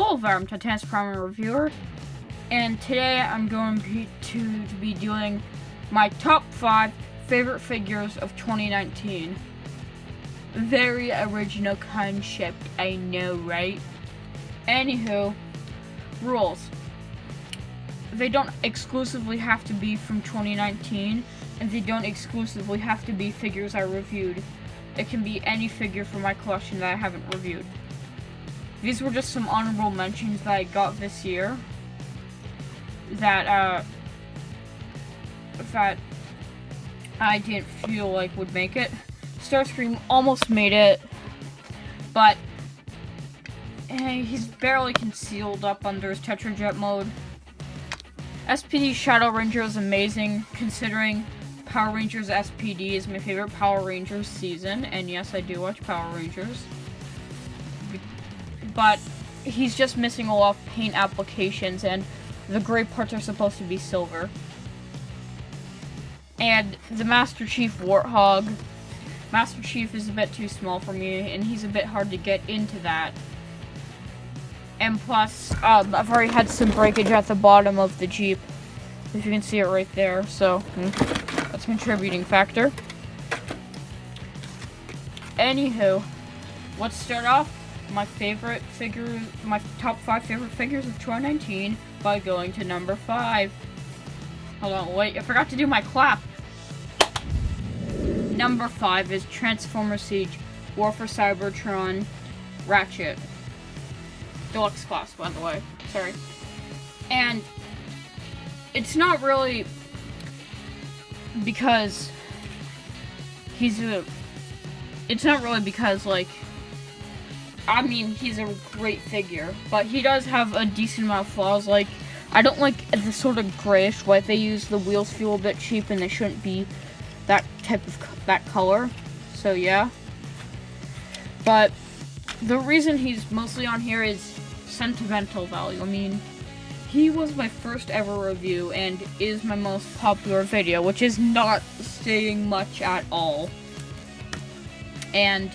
Hello there, I'm Titanous primary reviewer, and today I'm going to be doing my top 5 favorite figures of 2019. Very original concept, I know, right? Anywho, rules. They don't exclusively have to be from 2019, and they don't exclusively have to be figures I reviewed. It can be any figure from my collection that I haven't reviewed. These were just some honorable mentions that I got this year that I didn't feel like would make it. Starscream almost made it, but he's barely concealed up under his Tetrajet mode. SPD Shadow Ranger is amazing, considering Power Rangers SPD is my favorite Power Rangers season, and yes, I do watch Power Rangers. But he's just missing a lot of paint applications, and the gray parts are supposed to be silver. And the Master Chief Warthog. Master Chief is a bit too small for me, and he's a bit hard to get into that. And plus, I've already had some breakage at the bottom of the Jeep. If you can see it right there, so that's a contributing factor. Anywho, let's start off my top 5 favorite figures of 2019 by going to number 5. Hold on, wait, I forgot to do my clap. Number 5 is Transformer Siege War for Cybertron Ratchet. Deluxe class, by the way. Sorry. And it's not really because it's not really because, like, I mean, he's a great figure, but he does have a decent amount of flaws. Like, I don't like the sort of grayish white they use. The wheels feel a bit cheap, and they shouldn't be that color. So yeah. But the reason he's mostly on here is sentimental value. I mean, he was my first ever review and is my most popular video, which is not saying much at all. And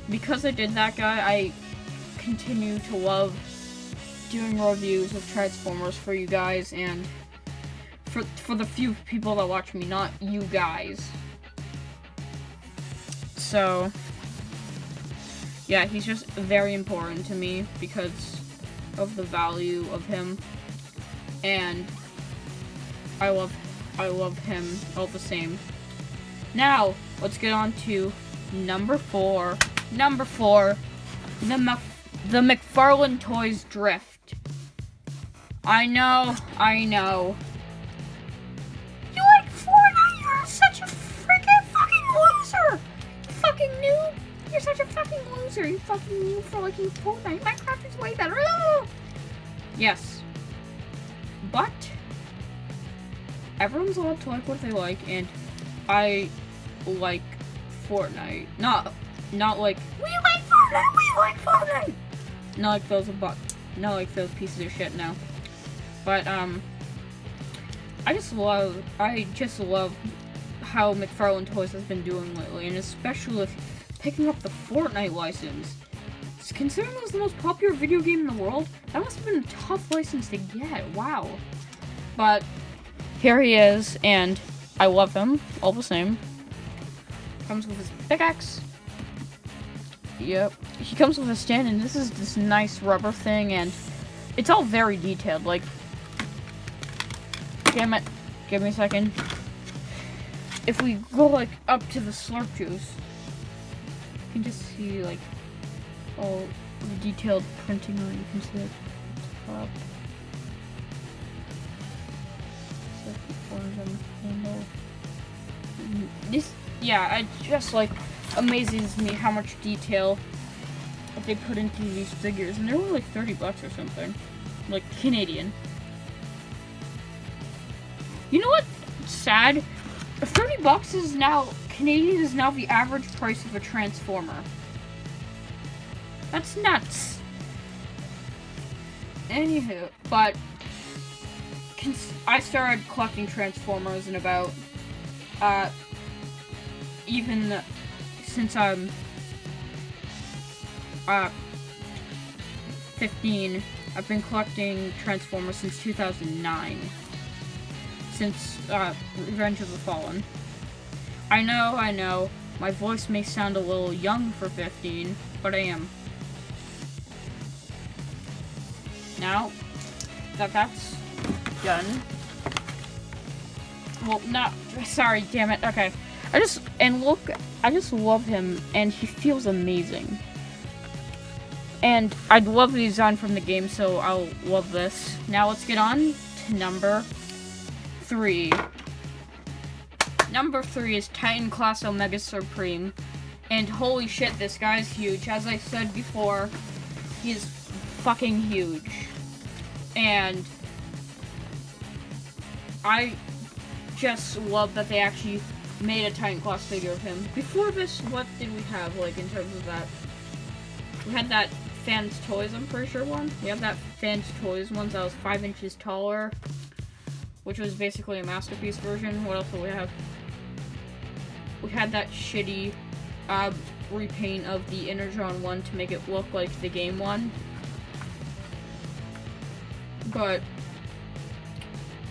because I did that guy, I continue to love doing reviews of Transformers for you guys, and for the few people that watch me, not you guys. So yeah, he's just very important to me because of the value of him, and I love him all the same. Now, let's get on to number 4. Number 4, the McFarlane Toys Drift. I know. You like Fortnite? You're such a freaking fucking loser! You fucking noob! You're such a fucking loser! You fucking noob for liking Fortnite. Minecraft is way better! Yes. But everyone's allowed to like what they like, and I like Fortnite. Not like, we like Fortnite! Not like those pieces of shit, no. But, I just love how McFarlane Toys has been doing lately, and especially with picking up the Fortnite license. Considering it was the most popular video game in the world, that must have been a tough license to get, wow. But here he is, and I love him, all the same. Comes with his pickaxe. Yep. He comes with a stand, and this is this nice rubber thing, and it's all very detailed, like, damn it, give me a second. If we go, like, up to the slurp juice, you can just see, like, all the detailed printing on it. You can see it at the top. This, yeah, it just, like, amazes me how much detail they put into these figures, and they're only like $30 or something, like Canadian. You know what's sad? $30 is now Canadian is now the average price of a Transformer. That's nuts. Anywho, but I started collecting Transformers in about even since 15. I've been collecting Transformers since 2009. Since Revenge of the Fallen. I know. My voice may sound a little young for 15, but I am. Now that that's done. Well, not sorry, damn it. Okay. I just love him, and he feels amazing. And I'd love the design from the game, so I'll love this. Now let's get on to number 3. Number 3 is Titan Class Omega Supreme. And holy shit, this guy's huge. As I said before, he's fucking huge. And I just love that they actually made a Titan Class figure of him. Before this, what did we have, like, in terms of that? We had that Fans Toys, I'm pretty sure, one. We have that Fans Toys one that was 5 inches taller, which was basically a Masterpiece version. What else do we have? We had that shitty repaint of the Energon one to make it look like the game one. But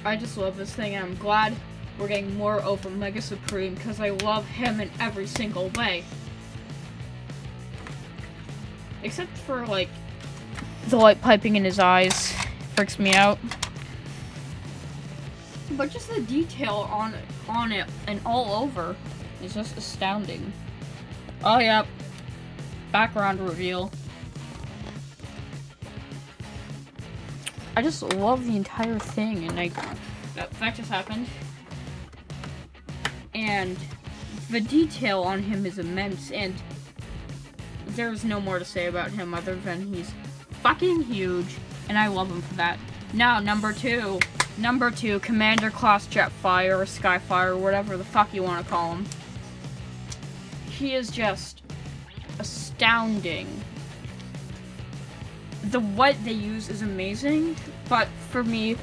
I just love this thing, and I'm glad we're getting more of Omega Supreme because I love him in every single way. Except for, like, the light piping in his eyes freaks me out. But just the detail on it and all over is just astounding. Oh, yep. Background reveal. I just love the entire thing, and that just happened. And the detail on him is immense, and there's no more to say about him other than he's fucking huge, and I love him for that. Now, number 2. Number 2, Commander Class Jetfire or Skyfire, or whatever the fuck you want to call him. He is just astounding. The what they use is amazing, but for me,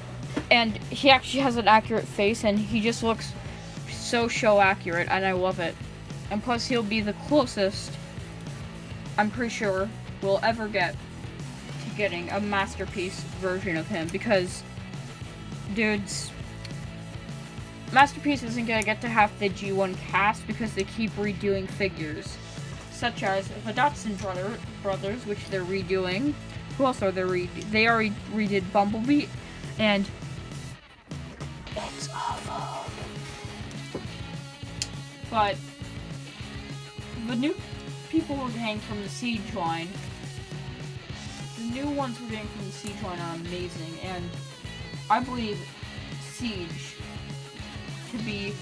and he actually has an accurate face, and he just looks so show accurate, and I love it. And plus, he'll be the closest, I'm pretty sure, we'll ever get to getting a Masterpiece version of him, because, dudes, Masterpiece isn't gonna get to have the G1 cast because they keep redoing figures, such as the Dotson brothers, which they're redoing. Who else are they already redid Bumblebee, and it's awful. But the new people we're getting from the Siege line, the new ones we're getting from the Siege line are amazing, and I believe Siege to be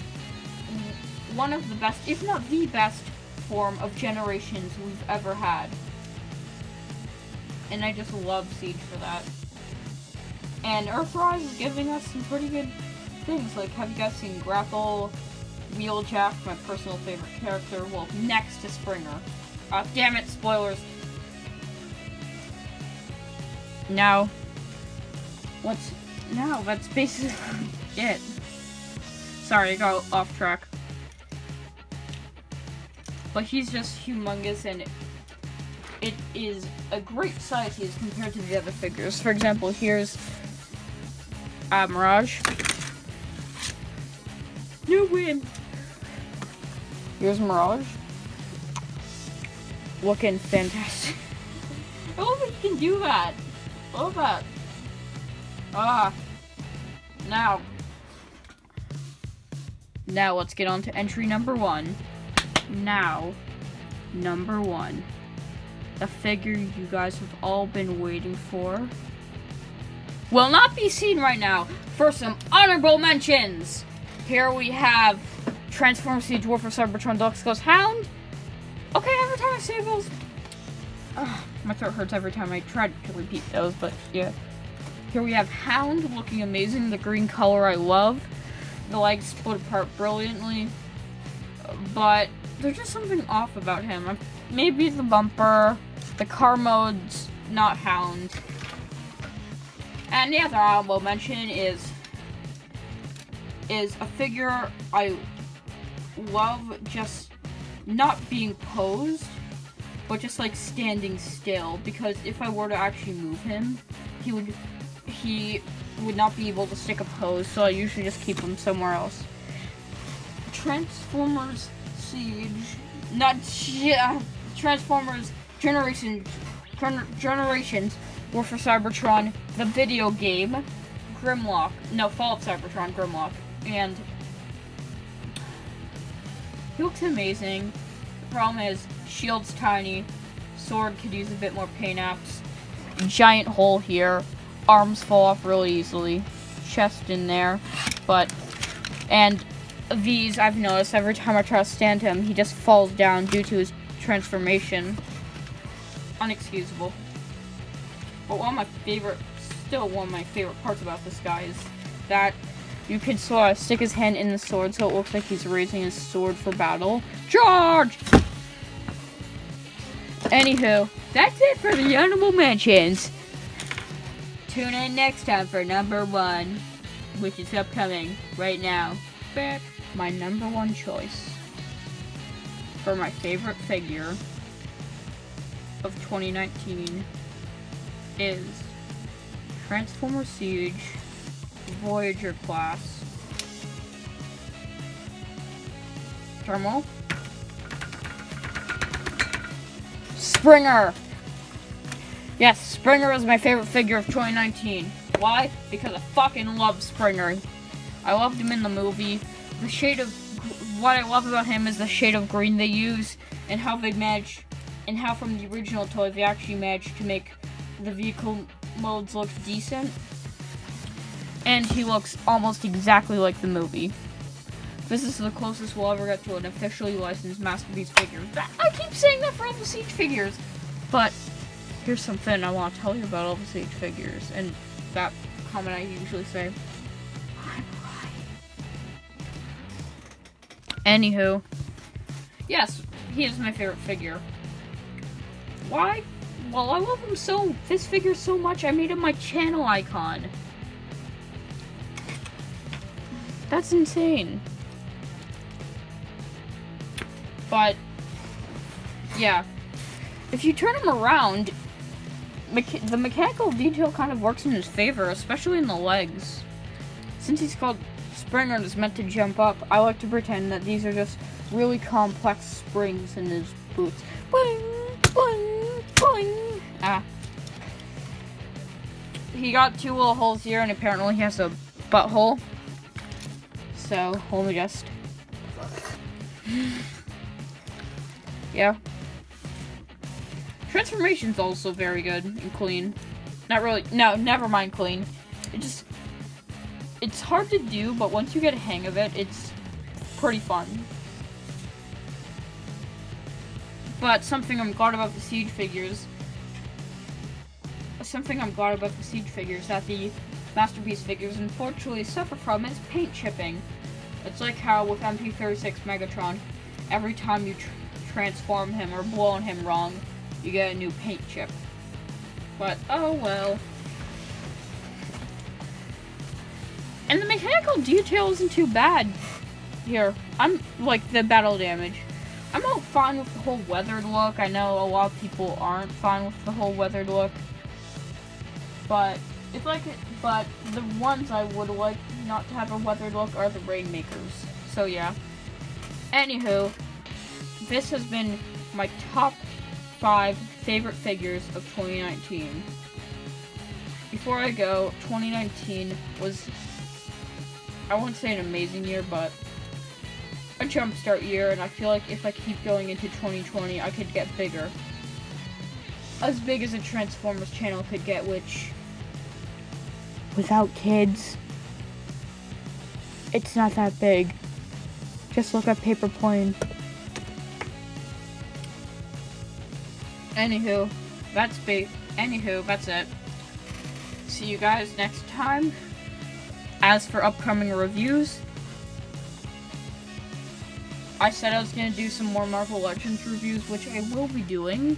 one of the best, if not the best, form of Generations we've ever had. And I just love Siege for that. And Earthrise is giving us some pretty good things. Like, have you guys seen Grapple, Wheeljack, my personal favorite character? Well, next to Springer. Damn it, spoilers. Now, that's basically it. Sorry, I got off track. But he's just humongous, and it is a great size as compared to the other figures. For example, here's Mirage. No win. Here's Mirage. Looking fantastic. I love that you can do that. I love that. Now let's get on to entry number 1. Now, number 1. The figure you guys have all been waiting for will not be seen right now. For some honorable mentions, here we have Transformers the Dwarf of Cybertron Deluxe Ghost Hound. Okay, every time I say those, my throat hurts every time I try to repeat those, but yeah. Here we have Hound, looking amazing. The green color I love. The legs split apart brilliantly, but there's just something off about him. Maybe the bumper, the car mode's not Hound. And the other honorable mention is a figure I love just not being posed, but just like standing still, because if I were to actually move him, he would not be able to stick a pose, so I usually just keep him somewhere else. Transformers Siege, Transformers Generations, War for Cybertron, the video game, Fall of Cybertron, Grimlock, and he looks amazing. The problem is, shield's tiny, sword could use a bit more paint apps, giant hole here, arms fall off really easily, chest in there, and these, I've noticed, every time I try to stand him, he just falls down due to his transformation. Unexcusable. But one of my favorite parts about this guy is that you can sort of stick his hand in the sword so it looks like he's raising his sword for battle. Charge! Anywho, that's it for the honorable mentions. Tune in next time for number 1, which is upcoming right now. My number 1 choice for my favorite figure of 2019 is Transformers Siege Voyager class. Thermal. Springer! Yes, Springer is my favorite figure of 2019. Why? Because I fucking love Springer. I loved him in the movie. What I love about him is the shade of green they use, and how they match, and how from the original toy they actually managed to make the vehicle modes look decent. And he looks almost exactly like the movie. This is the closest we'll ever get to an officially licensed Masterpiece figure. I keep saying that for all the Siege figures, but here's something I want to tell you about all the Siege figures, and that comment I usually say. I'm right. Anywho, yes, he is my favorite figure. Why? Well, I love him this figure so much, I made him my channel icon. That's insane. But, yeah. If you turn him around, the mechanical detail kind of works in his favor, especially in the legs. Since he's called Springer and is meant to jump up, I like to pretend that these are just really complex springs in his boots. Boing, boing, boing. He got 2 little holes here, and apparently he has a butthole. So, let me just... yeah. Transformation's also very good and clean. Not really, no, never mind clean. It's hard to do, but once you get a hang of it, it's pretty fun. But something I'm glad about the Siege figures, that the Masterpiece figures unfortunately suffer from is paint chipping. It's like how with MP36 Megatron, every time you transform him or blow on him wrong, you get a new paint chip. But, oh well. And the mechanical detail isn't too bad here. I'm, like, the battle damage. I'm all fine with the whole weathered look. I know a lot of people aren't fine with the whole weathered look. But, but the ones I would like not to have a weathered look are the Rainmakers. So, yeah. Anywho, this has been my top 5 favorite figures of 2019. Before I go, 2019 was, I wouldn't say an amazing year, but a jumpstart year, and I feel like if I keep going into 2020, I could get bigger. As big as a Transformers channel could get, which, without kids, it's not that big. Just look at Paper Plane. Anywho, that's it. See you guys next time. As for upcoming reviews, I said I was going to do some more Marvel Legends reviews, which I will be doing.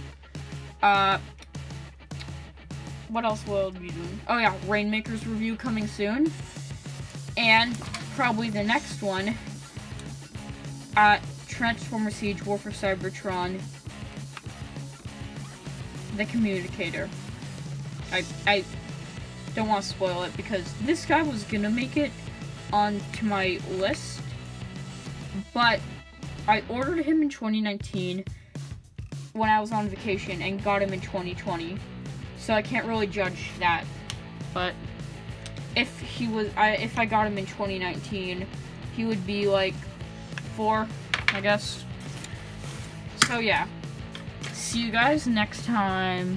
What else will I be doing? Oh yeah, Rainmaker's review coming soon. And probably the next one, Transformers Siege War for Cybertron the communicator. I don't want to spoil it because this guy was gonna make it onto my list, but I ordered him in 2019 when I was on vacation and got him in 2020, so I can't really judge that. But if I got him in 2019, he would be like 4, I guess. So yeah, see you guys next time.